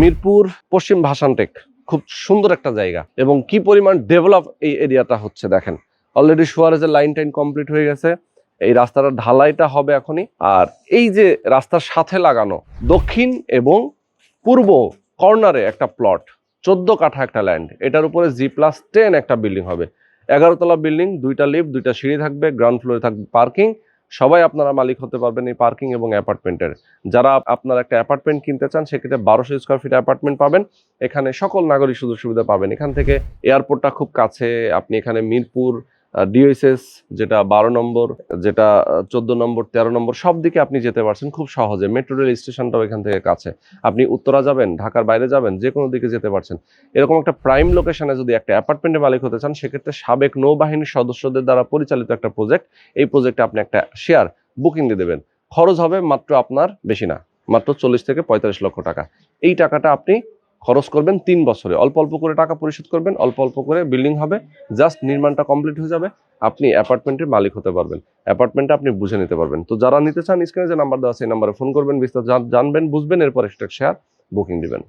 মিরপুর পশ্চিম ভাসানটেক খুব সুন্দর একটা জায়গা, এবং কি পরিমাণ ডেভেলপ এই এরিয়াটা হচ্ছে দেখেন। অলরেডি সুয়ারেজের লাইন টাইন কমপ্লিট হয়ে গেছে, এই রাস্তাটা ঢালাইটা হবে এখনই। আর এই যে রাস্তার সাথে লাগানো দক্ষিণ এবং পূর্ব কর্নারে একটা প্লট, 14 কাঠা একটা ল্যান্ড, এটার উপরে G+10 একটা বিল্ডিং হবে। 11 তলা বিল্ডিং, 2টা লিফট, 2টা সিঁড়ি থাকবে, গ্রাউন্ড ফ্লোরে থাকবে পার্কিং। সবাই আপনারা মালিক হতে পারবেন এই পার্কিং এবং অ্যাপার্টমেন্টের। যারা আপনারা একটা অ্যাপার্টমেন্ট কিনতে চান সেক্ষেত্রে 1200 স্কোয়ার ফিট অ্যাপার্টমেন্ট পাবেন। এখানে সকল নাগরিক সুযোগ সুবিধা পাবেন। এখান থেকে এয়ারপোর্টটা খুব কাছে। আপনি এখানে মিরপুর ডিওএসএস যেটা 12 নম্বর, যেটা 14 নম্বর, 13 নম্বর, সব দিকে আপনি যেতে পারছেন খুব সহজে। মেট্রো রেল স্টেশনটাও এখান থেকে কাছে। আপনি উত্তরা যাবেন, ঢাকার বাইরে যাবেন, যে কোনো দিকে যেতে পারছেন। এরকম একটা প্রাইম লোকেশনে যদি একটা অ্যাপার্টমেন্টের মালিক হতে চান সেক্ষেত্রে সাবেক নৌবাহিনীর সদস্যদের দ্বারা পরিচালিত একটা প্রজেক্ট, এই প্রজেক্টে আপনি একটা শেয়ার বুকিং দিয়ে দেবেন। খরচ হবে মাত্র আপনার বেশি না, মাত্র 40 থেকে 45 লক্ষ টাকা। এই টাকাটা আপনি খরচ করবেন 3 বছরে, অল্প অল্প করে টাকা পরিশোধ করবেন, অল্প অল্প করে বিল্ডিং হবে, জাস্ট নির্মাণটা কমপ্লিট হয়ে যাবে, আপনি অ্যাপার্টমেন্টের মালিক হতে পারবেন। অ্যাপার্টমেন্টটা আপনি বুঝে নিতে পারবেন। তো যারা নিতে চান স্ক্রিনে যে নাম্বার দেওয়া আছে এই নাম্বারে ফোন করবেন, বিস্তারিত জানবেন, বুঝবেন, এরপর একটা শেয়ার বুকিং দিবেন।